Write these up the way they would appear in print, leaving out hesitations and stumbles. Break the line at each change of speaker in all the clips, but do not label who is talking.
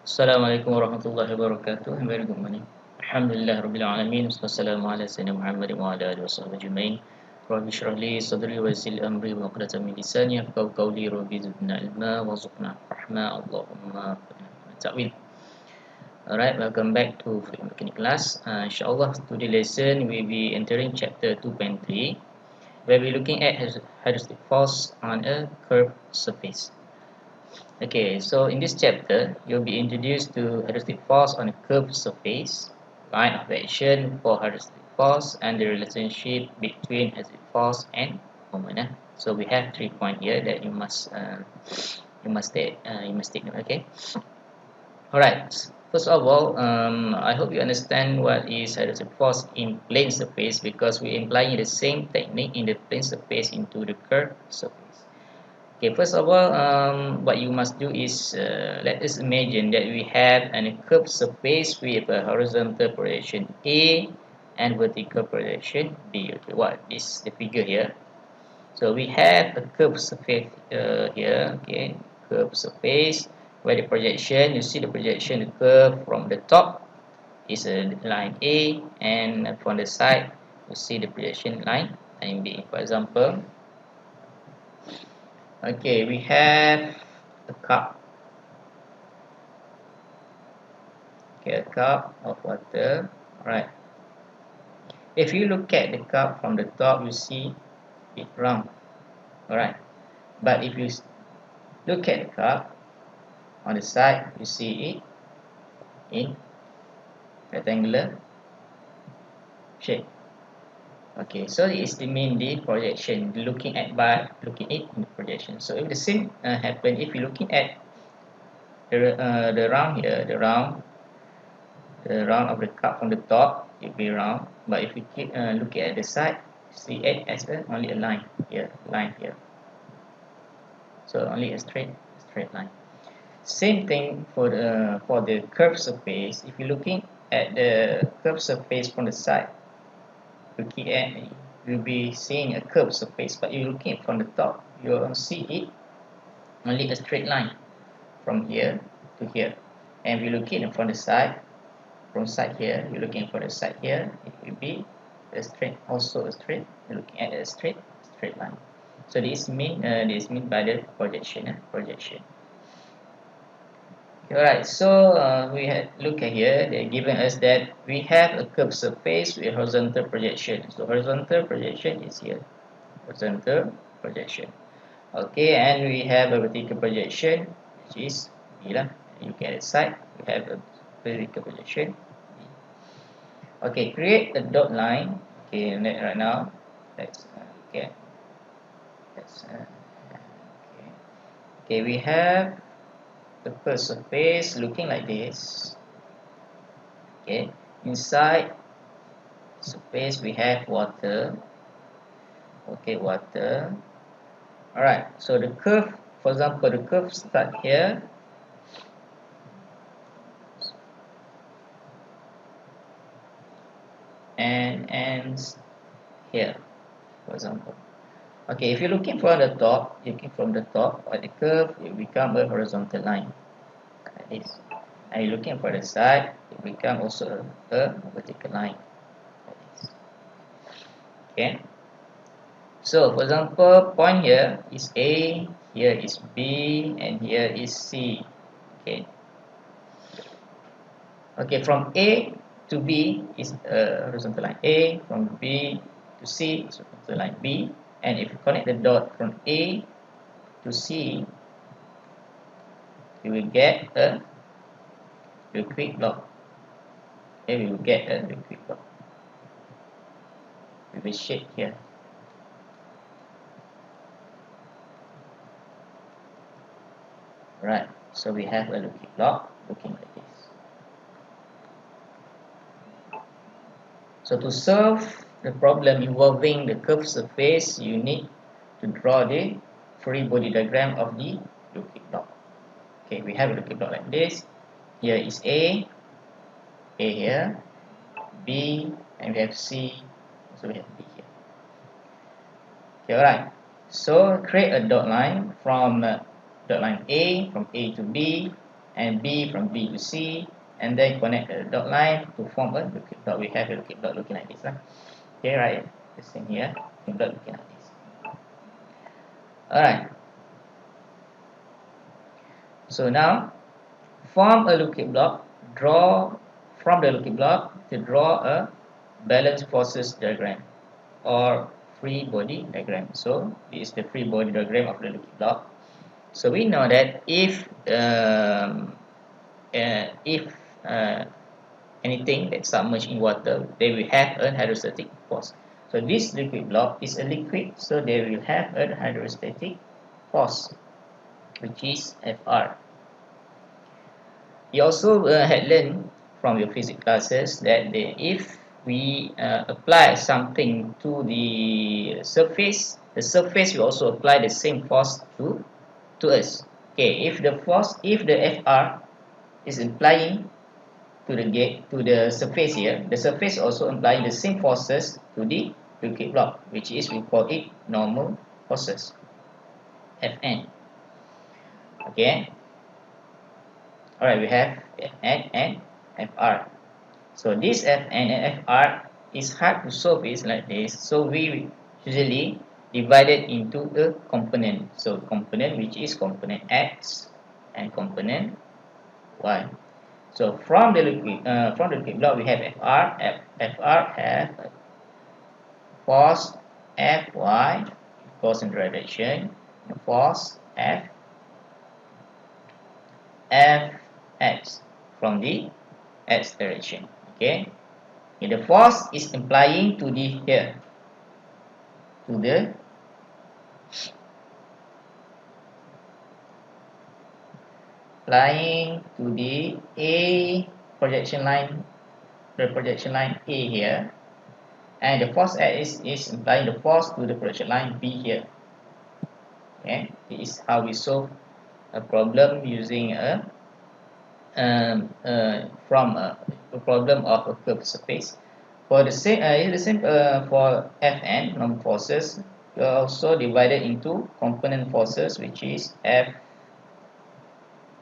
Assalamualaikum warahmatullahi wabarakatuh. Very good morning. Alhamdulillah Rabbil Alamin. Wassalamu ala sayyidina Muhammad wa ala alihi wasahbihi ajma'in. Rabbi shrah li sadri wa yassir li amri wa uqdatan min lisani yafqahu qawli. Rabbi zidna ilma warzuqna rahma. Allahumma ta'wil. Alright, welcome back to fluid mechanics class. Inshallah, today lesson we'll be entering chapter 2.3, where we're looking at hydrostatic force on a curved surface. Okay, so in this chapter, you'll be introduced to hydrostatic force on a curved surface, line of action for hydrostatic force, and the relationship between hydrostatic force and moment. So we have 3 points here that you must take note. Okay. All right. First of all, I hope you understand what is hydrostatic force in plane surface, because we're applying the same technique in the plane surface into the curved surface. Okay, first of all, what you must do is let us imagine that we have a curved surface with a horizontal projection A and vertical projection B. Okay, what is the figure here? So we have a curved surface here. Okay, curved surface where the projection, you see the projection, the curve from the top is a line A, and from the side you see the projection line B. For example, okay, we have a cup. Okay, a cup of water. Alright. If you look at the cup from the top, you see it round. Alright. But if you look at the cup on the side, you see it in rectangular shape. Okay, so it is the mean the projection looking it in the projection. So if the same happen, if you're looking at the round here, the round of the cup from the top, it will be round. But if you keep looking at the side, see it as only a line here. So only a straight line. Same thing for the curved surface. If you're looking at the curved surface from the side, you'll be seeing a curved surface. But you're looking from the top, you'll see it only a straight line from here to here. And if you're looking from the side, from side here, you're looking for the side here, it will be also a straight. You're looking at a straight line. So this mean by the projection. Alright, so we had look at here. They're giving us that we have a curved surface with horizontal projection. So horizontal projection is here. Horizontal projection. Okay, and we have a vertical projection, which is B lah. You look at the side, we have a vertical projection. Okay, create a dot line. Okay, right now, let's okay. Okay, we have the first surface looking like this. Okay, inside surface we have water. Okay, water. Alright, so the curve, for example, the curve start here. And ends here, for example. Okay, if you're looking from the top, at the curve, it become a horizontal line like this. And you're looking for the side, it become also a vertical line like this. Okay. So, for example, point here is A, here is B, and here is C. Okay. Okay, from A to B is a horizontal line A, from B to C is horizontal line B, and if you connect the dot from A to C, you will get a liquid block. Okay, we will get a liquid block with a shape here. Right, so we have a liquid block looking like this. So to solve the problem involving the curved surface, you need to draw the free body diagram of the liquid block. Okay, we have a liquid block like this. Here is A here, B, and we have C, so we have B here. Okay, alright. So create a dot line from dot line A, from A to B, and B from B to C, and then connect the dot line to form a looking dot. We have a looking dot looking like this. Okay, right? The same here. Looking dot looking like this. Alright. So now form a looking block. Draw from the looking block to draw a balance forces diagram or free body diagram. So this is the free body diagram of the looking block. So we know that if anything that's submerged in water, they will have a hydrostatic force. So this liquid block is a liquid, so they will have a hydrostatic force, which is Fr. You also had learned from your physics classes that if we apply something to the surface will also apply the same force to us. Okay, if the Fr is applying to the surface here, the surface also applying the same forces to the liquid block, which is we call it normal forces, Fn. Okay. Alright, we have Fn and Fr. So this Fn and Fr is hard to solve is like this. So we usually divide it into a component. So component which is component X and component Y. So from the liquid block we have Fr. Fr have force Fy, force in direction, and force Fx from the X direction. Okay. The force is applying to the here to the applying to the A projection line, the projection line A here, and the force X is applying the force to the projection line B here. Okay, this is how we solve a problem using a problem of a curved surface. For the same, for Fn normal forces, we are also divided into component forces, which is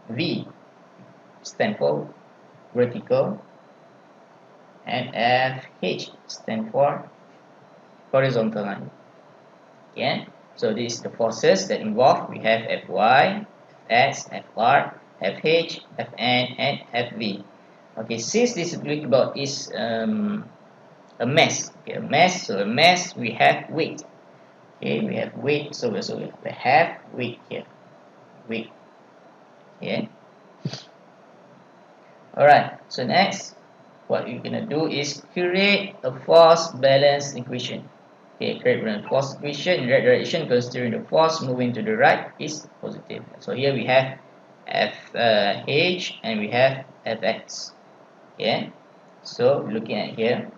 Fv stand for vertical, and Fh stand for horizontal line. Okay, so this is the forces that involved. We have Fy, Fx, Fr, Fh, Fn, and Fv. Okay, since this liquid block is a mass. Okay, so a mass we have weight. Okay, we have weight, so we have weight here. Weight. Okay. Alright, so next what you're gonna do is create a force balance equation. Okay, create a force equation in the right direction, considering the force moving to the right is positive. So here we have Fh and we have Fx. Okay, so looking at here.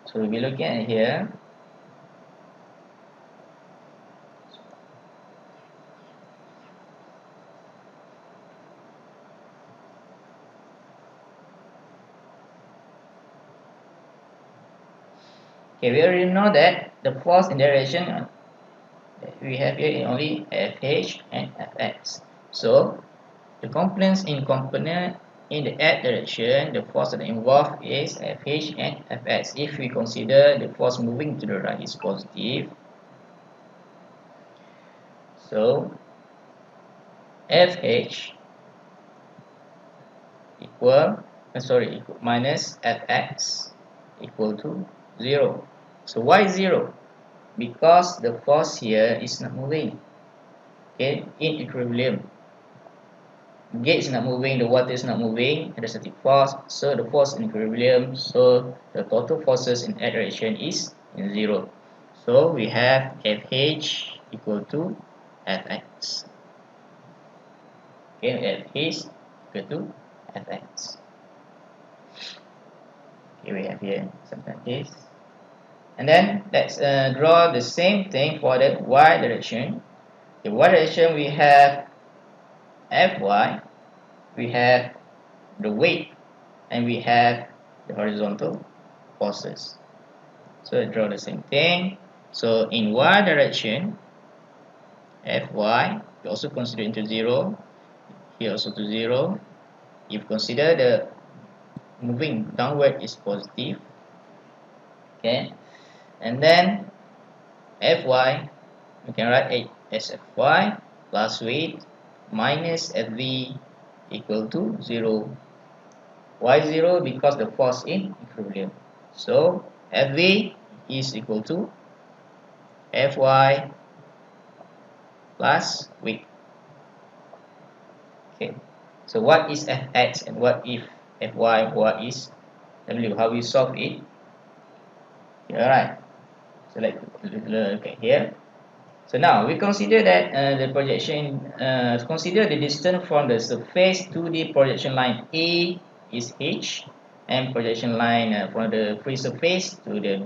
So we'll be looking at here. Okay, we already know that the force in direction that we have here is only Fh and Fx. So the components in the x direction, the force that involved is Fh and Fx. If we consider the force moving to the right is positive, so Fh equal minus Fx equal to 0. So why 0? Because the force here is not moving. Okay, in equilibrium. Gate is not moving, the water is not moving, hydrostatic force, so the force in equilibrium, so the total forces in that direction is 0. So we have Fh equal to Fx. Okay, Fh equal to Fx. Okay, we have here something like this. And then let's draw the same thing for the y direction. The y direction we have Fy, we have the weight, and we have the horizontal forces. So draw the same thing. So in y direction, Fy You also consider into 0, here also to 0. If consider the moving downward is positive, okay, and then Fy, we can write it as Fy plus weight minus Fv equal to 0. Why 0? Because the force in equilibrium. So Fv is equal to Fy plus weight. Okay. So what is Fx and what if Fy? What is W? How we solve it? Alright. So let's look at here. So now we consider that the projection, consider the distance from the surface to the projection line A is h, and projection line from the free surface to the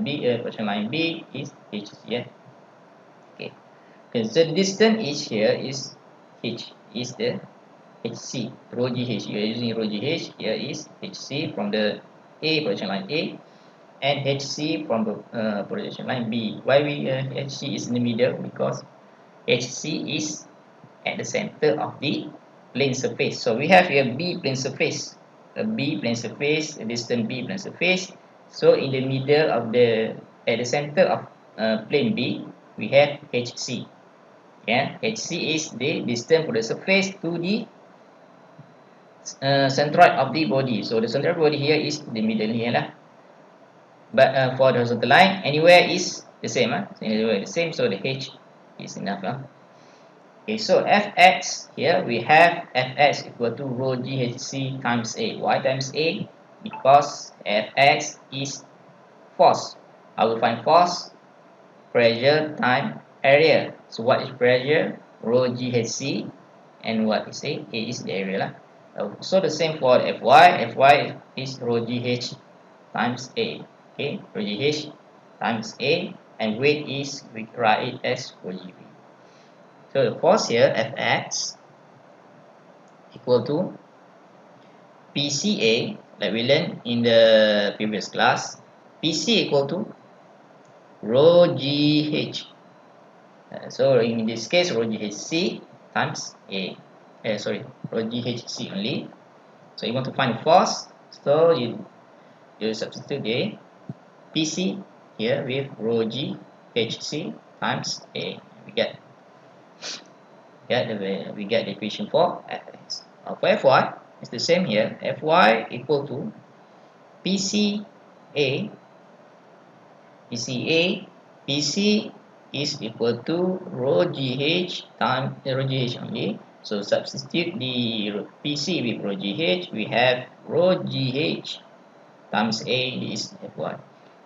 projection line B is h. Yeah. Okay. Okay. So the distance h here is h, is the hc, rho gh. You are using rho gh. Here is hc from the A projection line A, and hc from the projection line B. Why we hc is in the middle? Because HC is at the center of the plane surface. So we have here B plane surface, a B plane surface, a distant B plane surface. So in the middle of at the center of plane B, we have HC. Yeah, HC is the distance for the surface to the centroid of the body. So the centroid body here is the middle here lah. But for the horizontal line, anywhere is the same. Anywhere the same. So the H is enough. Okay, so Fx here we have Fx equal to rho GHC times A. Why times A? Because Fx is force. I will find force, pressure, time, area. So what is pressure? Rho GHC, and what is A? A is the area lah. So the same for Fy. Fy is rho GH times A. Okay, rho GH times A, and weight is, we write it as rho GV. So the force here Fx equal to PCA, like we learned in the previous class. PC equal to rho GH. So in this case, rho GHC times A. Rho GHC only. So you want to find the force. So you substitute the PC here with rho GHC times A. We get the equation for Fx. For Fy, it's the same here. Fy equal to PCA. PC is equal to rho GH times rho GH only. So substitute the PC with rho GH. We have rho GH times A is Fy.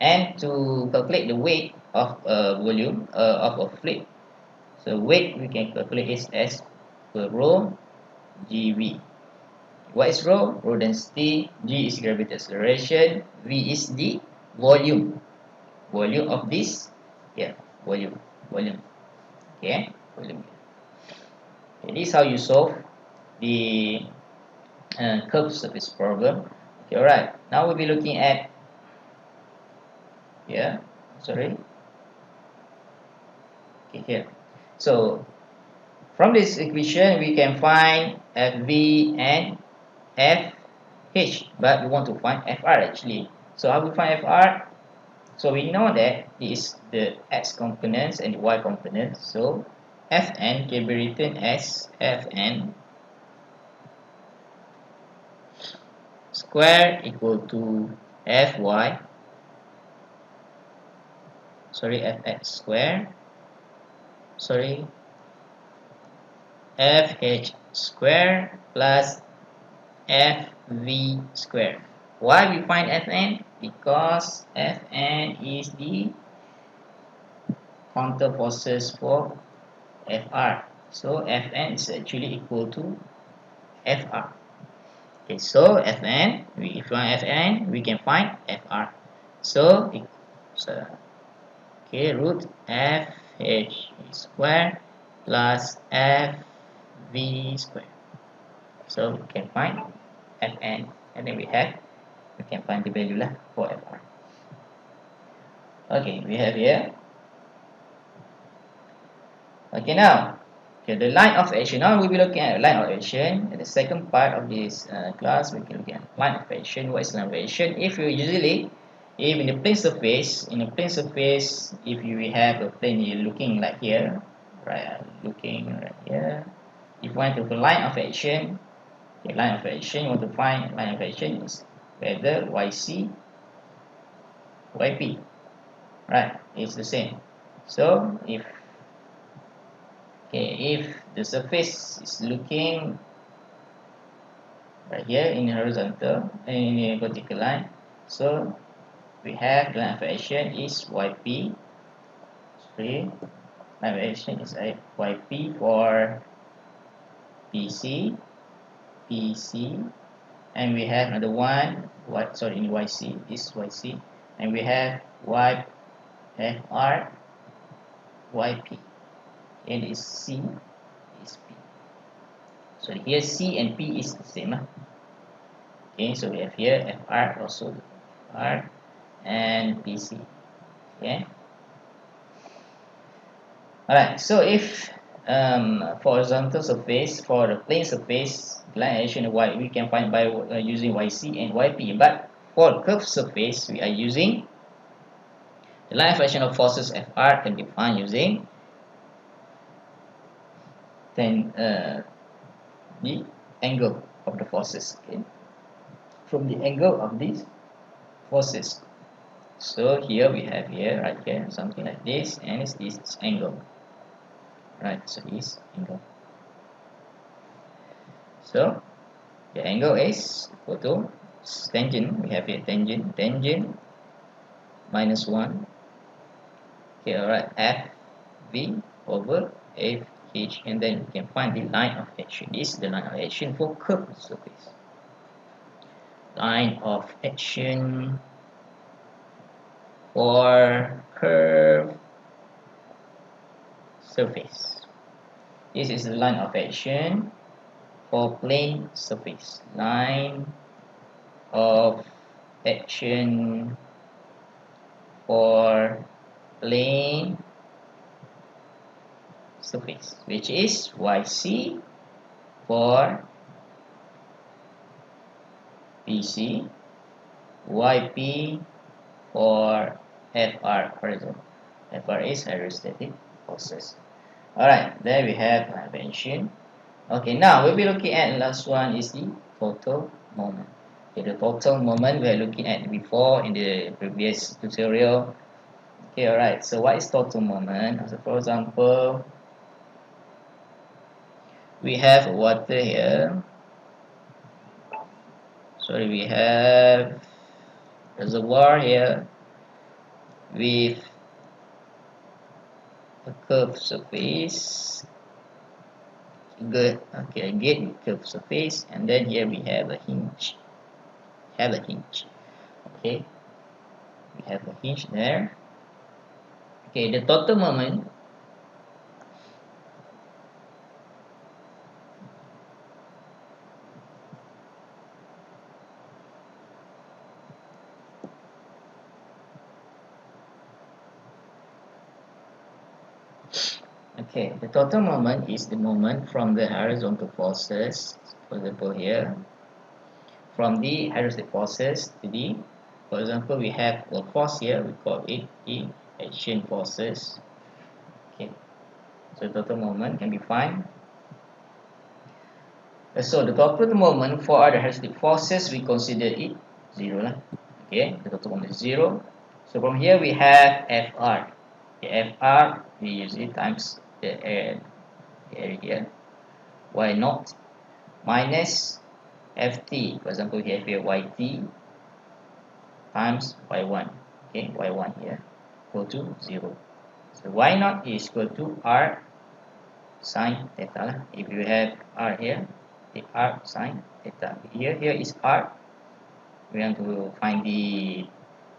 And to calculate the weight of a volume of a fluid, so weight we can calculate it as rho GV. What is rho? Rho density, G is gravity acceleration, V is the volume. Volume of this, volume. Okay, volume. Okay, this is how you solve the curved surface problem. Okay, alright. Now we'll be looking at okay, here. So from this equation we can find Fv and Fh, but we want to find Fr actually. So how we find Fr? So we know that it is the x components and the y components. So Fn can be written as Fn square equal to Fy, Fx square, Fh square plus Fv square. Why we find Fn? Because Fn is the counter forces for Fr. So Fn is actually equal to Fr. Okay, so Fn, if we find Fn, we can find Fr. So root Fh square plus Fv square. So we can find Fn, and then we can find the value for Fr. Okay, we have here. Okay, now Okay, the line of action. Now we'll be looking at line of action. In the second part of this class, we can look at line of action. What is line of action? If in the plane surface, if you have a plane you're looking like here, right? Looking right here. If you want to find line of action, okay, line of action, you want to find line of action is whether YC, YP, right? It's the same. So if the surface is looking right here in horizontal and in a vertical line, so we have the line of action is YP. Sorry, line of action is YP for PC, and we have another one. In YC is YC, and we have YFR, YP, and is C is P. So here C and P is the same. Okay, so we have here FR also R and PC. Okay. Alright, so if for horizontal surface, for the plane surface, line action Y we can find by using YC and YP. But for curved surface, we are using the line of action of forces FR can be found using the angle of the forces. Okay, from the angle of these forces. So here we have right here something like this, and it's this angle. Right, so this angle. So the angle is equal to tangent. We have here tangent minus 1. Okay, alright, FV over FH, and then we can find the line of action. This is the line of action for curved surface. Line of action for curved surface. This is the line of action for plane surface. Line of action for plane surface, which is YC for PC, YP for FR horizontal. FR is hydrostatic forces. Alright, there we have my invention. Okay, now we'll be looking at the last one is the total moment. Okay, the total moment we are looking at before in the previous tutorial. Okay, alright, so what is total moment? So for example, we have water here. Sorry, we have reservoir here with a curved surface. Good. Okay, again curved surface, and then here we have a hinge. Okay, we have a hinge there. Okay, the total moment is the moment from the horizontal forces. For example, here from the hydrostatic forces to the, for example, we have a force here, we call it the action forces. Okay, so total moment can be found. So the total moment for other hydrostatic forces, we consider it 0. Okay, the total moment is 0. So from here we have FR. Okay, FR we use it times the area here. Y naught minus Ft. For example, we have here Yt times Y1. Okay, Y1 here equal to 0. So Y naught is equal to R sine theta. If you have R here, the R sine theta. Here is R. We want to find the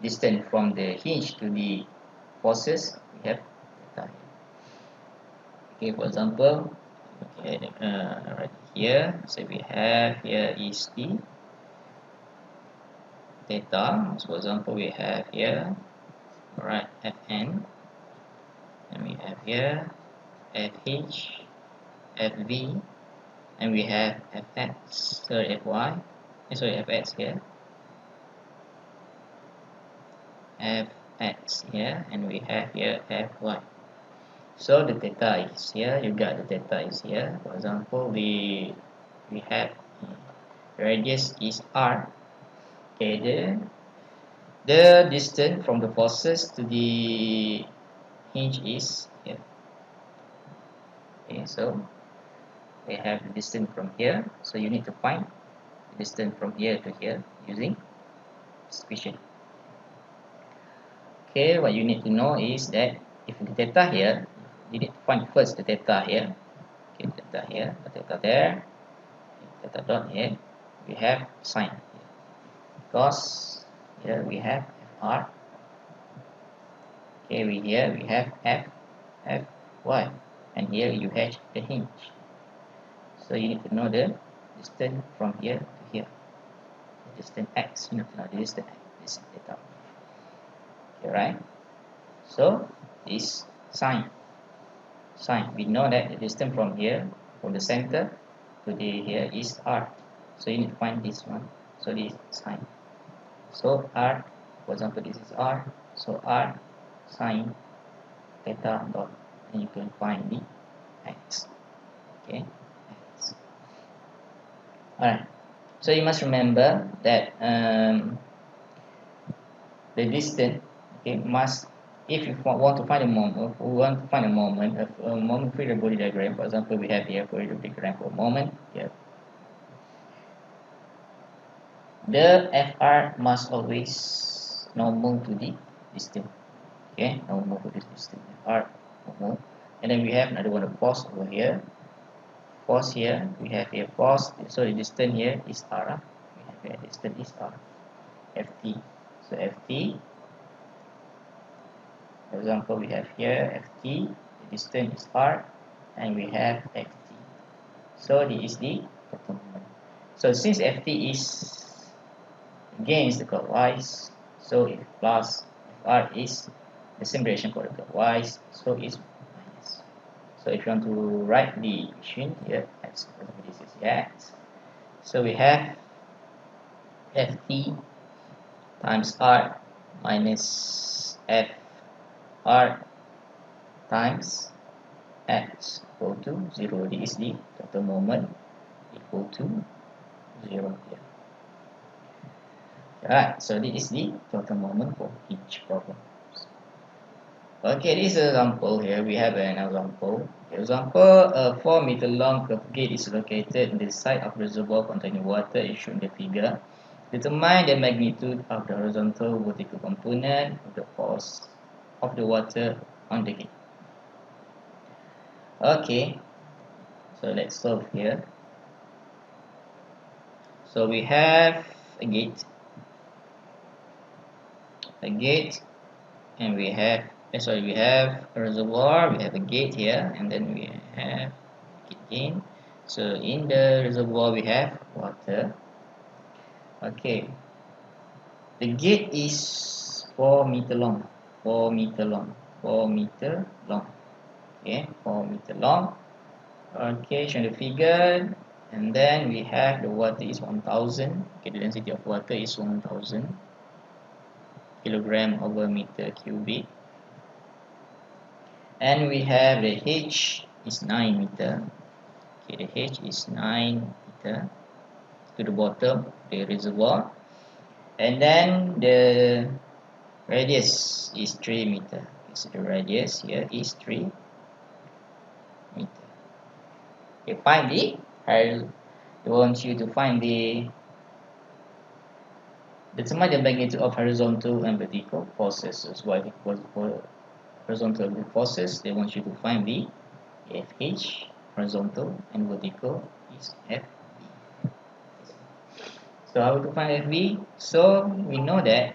distance from the hinge to the forces. We have theta here. Okay, for example, okay, right here, so we have here is the theta. So for example, we have here, Fn, and we have here Fh, FV, and we have Fx, sorry, Fy, Fx here, Fx here, and we have here Fy. So the theta is here, you got the theta is here. For example, we have radius is r. Okay, the distance from the forces to the hinge is here. Okay, so we have the distance from here, so you need to find the distance from here to here using this equation. Okay, what you need to know is that if the theta here, you need to find first the theta here. Okay, theta here, the theta there, theta dot here, we have sine here. Cos here we have Fr. Okay, here we have Fy, and here you have the hinge. So you need to know the distance from here to here. The distance x, you need to know the distance x. This is theta. Okay, right? So this sine. Sine. We know that the distance from here, from the center to the here is r. So you need to find this one. So this is sine. So r, for example, this is r. So r sine theta dot, and you can find the x. Okay. Alright, so you must remember that the distance, okay, must, if you want to find a moment, a moment free body diagram. For example, we have here for the diagram for a moment here. The Fr must always normal to the distance. Okay, normal to this distance. Fr normal, and then we have another one of force over here. Force here, we have here force, so the distance here is r. We have here distance is r, ft. So ft, for example, we have here ft, the distance is r, and we have ft. So this is the total moment. So since ft is against the clockwise, so if plus, if r is the same direction for the clockwise, so it's minus. So if you want to write the equation here, x, this is x. So we have ft times r minus fr times x equal to 0. This is the total moment equal to 0 here. Alright, so this is the total moment for each problem. Okay, this example here, we have an example. Example, a 4 meter long curved gate is located in the side of reservoir containing water as shown in the figure. Determine the magnitude of the horizontal vertical component of the force of the water on the gate. Okay, so let's solve here. So we have a gate, and we have we have a reservoir, we have a gate here, and then we have gate again. So in the reservoir we have water. Okay, the gate is 4 meter long. 4 meter long. 4 meter long. Okay, 4 meter long. Okay, show the figure, and then we have the water is 1000. Okay, the density of water is 1000 kilogram over meter cubic, and we have the H is 9 meter. Okay, the H is 9 meter to the bottom of the reservoir, and then the radius is 3 meter. Okay, so the radius here is 3 meter. Okay, find the, I want you to find the, determine the magnitude of horizontal and vertical forces. So for horizontal forces, they want you to find the FH, horizontal, and vertical is FV. So how to find FV? So we know that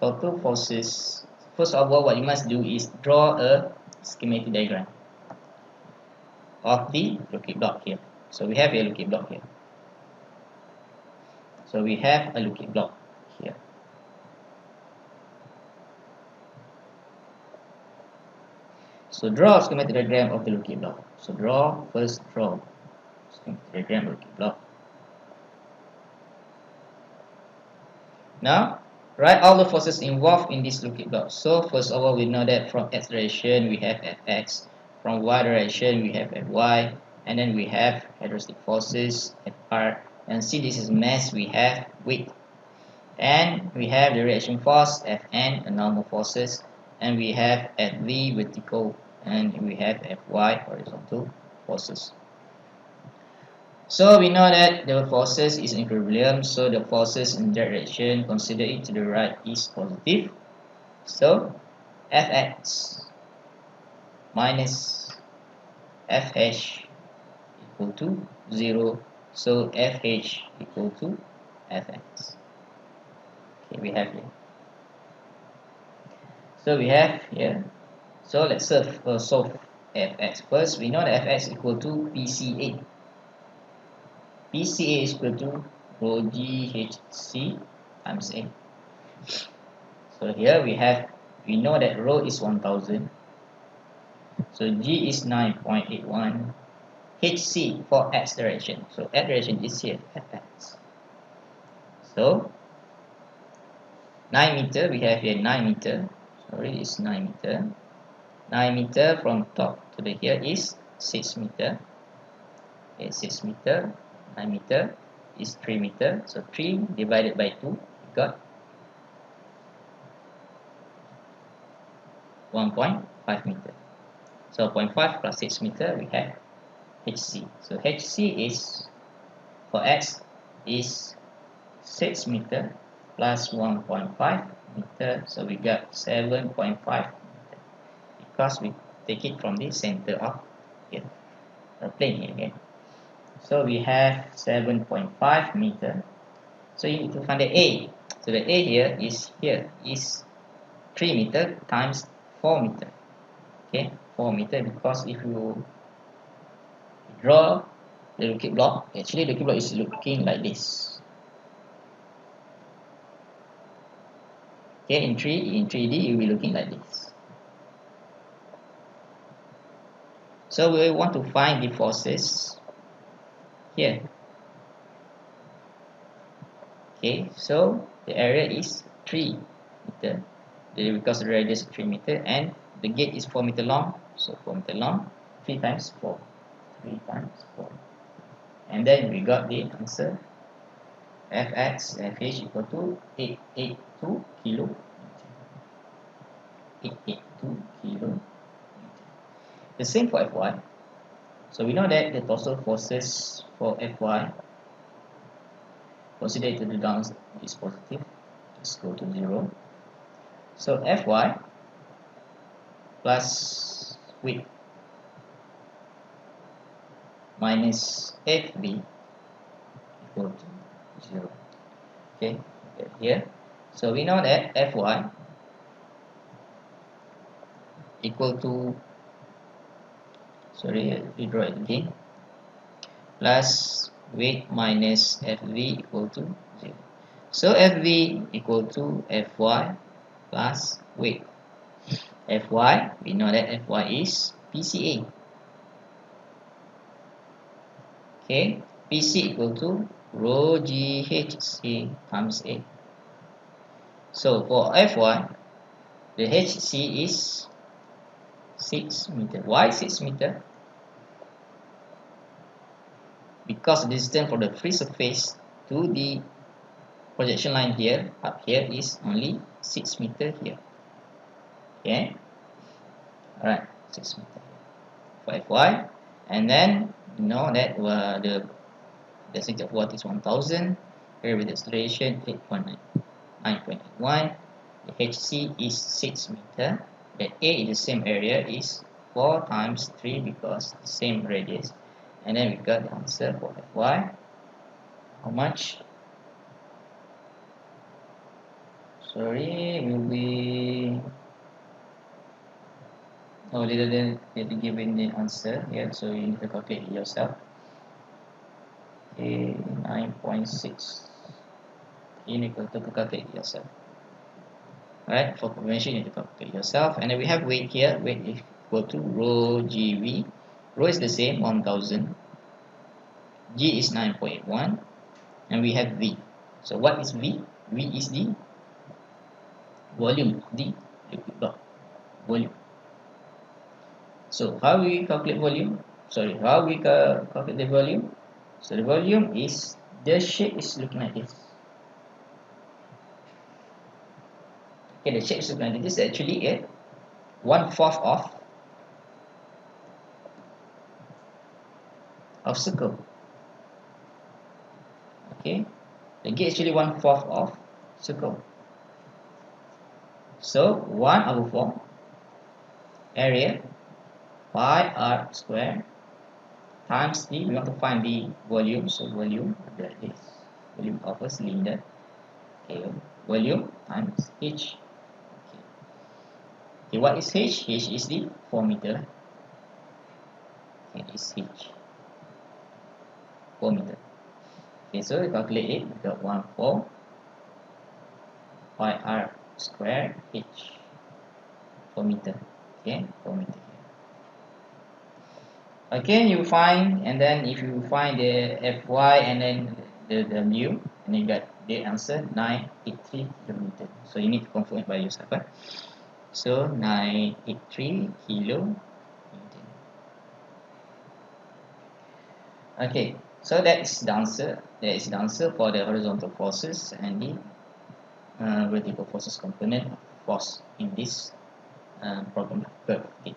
total forces, first of all, what you must do is draw a schematic diagram of the locate block here. So we have a locate block here. So we have a locate block here. So draw a schematic diagram of the looking block. So first draw schematic diagram of the looking block. Now write all the forces involved in this looking block. So first of all, we know that from x direction we have fx, from y direction we have fy, and then we have hydrostatic forces fr, and see this is mass, we have weight, and we have the reaction force Fn, the normal forces, and we have Fv, vertical, and we have Fy, horizontal forces. So we know that the forces is in equilibrium, so the forces in that direction, consider it to the right, is positive. So Fx minus Fh equal to 0, so Fh equal to Fx. Okay, we have here. So we have here. So let's solve fx first. We know that fx equal to PCA. PCA is equal to rho GHC times A. So here we know that rho is 1000. So G is 9.81. HC for x direction. So x direction is here, fx. So 9 meter, we have here 9 meter. Sorry, it's 9 meter. 9 meter from top to the here is 6 meter. Okay, 6 meter, 9 meter is 3 meter. So 3 divided by 2, we got 1.5 meter. So 0.5 plus 6 meter, we have HC. So HC is, for x, is 6 meter plus 1.5 meter. So we got 7.5 meter. Because we take it from the center of here, the plane here. Okay? So we have 7.5 meter. So you need to find the A. So the A here is 3 meter times 4 meter. Okay, 4 meter, because if you draw the looking block, actually the looking block is looking like this. Okay, in 3D you will be looking like this. So we want to find the forces here. Okay, so the area is 3 meter because the radius is 3 meter and the gate is 4 meter long. So 4 meter long, 3 times 4. 3 times 4. And then we got the answer. Fx, Fh equal to 882 kilo. 882 kilo. The same for Fy. So we know that the total forces for Fy, consider to the down is positive. Just go to 0. So Fy plus weight minus Fb equal to 0. Okay, here. So we know that Fy equal to, sorry, we draw it again, plus weight minus Fv equal to 0. So Fv equal to Fy plus weight. Fy, we know that Fy is PCA. Okay, PC equal to rho GHC times A. So for Fy, the HC is 6 meter. Why 6 meter? Because the distance from the free surface to the projection line here, up here, is only 6 meter here. Okay, alright, 6 meter for Fy. And then you know that the density of water is 1000. Here with acceleration 8.9.81. The HC is 6 meter. The A in the same area is 4 times 3 because the same radius. And then we got the answer for Fy. How much? Sorry, will be they didn't give in the answer here, so you need to calculate it yourself. Okay, 9.6. You need to calculate it yourself. Alright, for convention you need to calculate yourself. And then we have weight here. Weight is equal to rho GV. Rho is the same, 1000. G is 9.1, and we have V. So what is V? V is the volume of the liquid block. Volume. So how we calculate volume? Sorry, how we calculate the volume? So the volume is, the shape is looking like this. Okay, the shape is looking like this. This is actually a 1/4 of circle. Okay, the gate actually 1/4 of circle. So 1/4 area pi r square times the, we want to find the volume, so volume, that is volume of a cylinder. Okay, volume times h. Okay, what is h? H is the 4 meter. Okay, is h 4 meter. Okay, so we calculate it. We got 1/4 pi r square h, 4 meter. Okay, 4 meter. Okay, you find, and then if you find the Fy and then the W, and you got the answer 983 kilometer. So you need to confirm it by yourself. So 983 kilo. Okay, so that's the answer. That is the answer for the horizontal forces and the vertical forces component of force in this problem curve gate.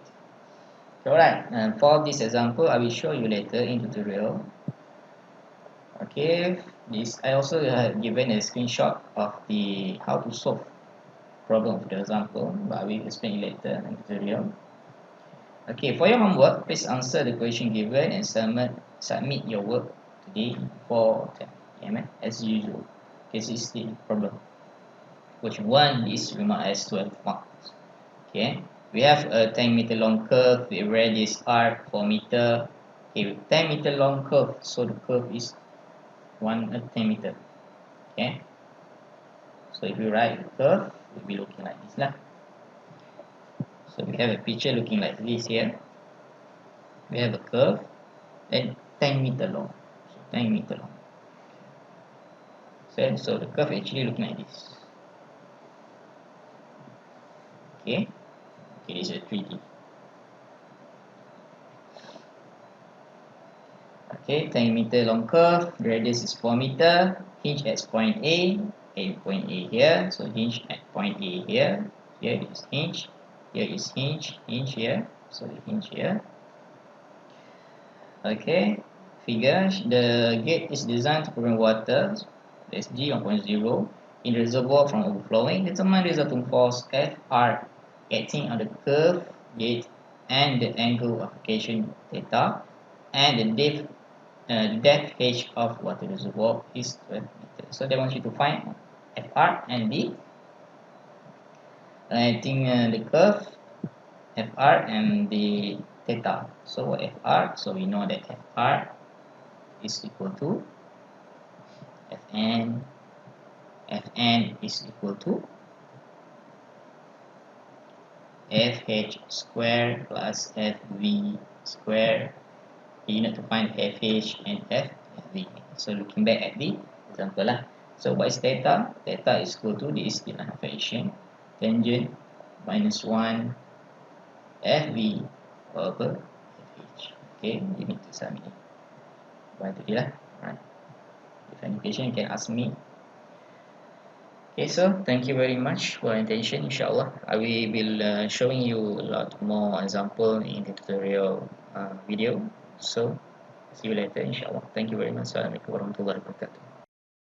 Alright, for this example, I will show you later in tutorial. Okay, this I also have given a screenshot of the how to solve problem of the example, but I will explain it later in tutorial. Okay, for your homework, please answer the question given and submit your work today for 10 am as usual. Okay, this is the problem. Question 1 is remarked as 12 marks. Okay, we have a 10 meter long curve with radius r 4 meter. Okay, with 10 meter long curve, so the curve is 10 meter. Okay, so if you write the curve, it will be looking like this lah. So we have a picture looking like this here. We have a curve and 10 meter long. So 10 meter long. So the curve actually looking like this. Okay, this is a 3D. Okay, 10 meter long curve, radius is 4 meter, hinge at point A, point A here, so hinge at point A here, here is hinge, hinge here, so the hinge here. Okay, figure, the gate is designed to prevent water, that's G 1.0, in the reservoir from overflowing. Determine resultant force Fr acting on the curve gate and the angle of application theta, and the depth h of water reservoir is 12 meters. So they want you to find Fr and the the curve Fr and the theta. So Fr, so we know that Fr is equal to Fn is equal to Fh square plus Fv square. You need to find Fh and Fv. So looking back at the example lah. So what is theta? Theta is equal to, this is the line of action, tangent minus 1 Fv over Fh. Okay, you need to submit it by today lah. Right. If any question, you can ask me. Okay, so thank you very much for your attention. Inshallah, I will be showing you a lot more example in the tutorial video. So see you later, inshallah. Thank you very much. Assalamualaikum warahmatullahi wabarakatuh.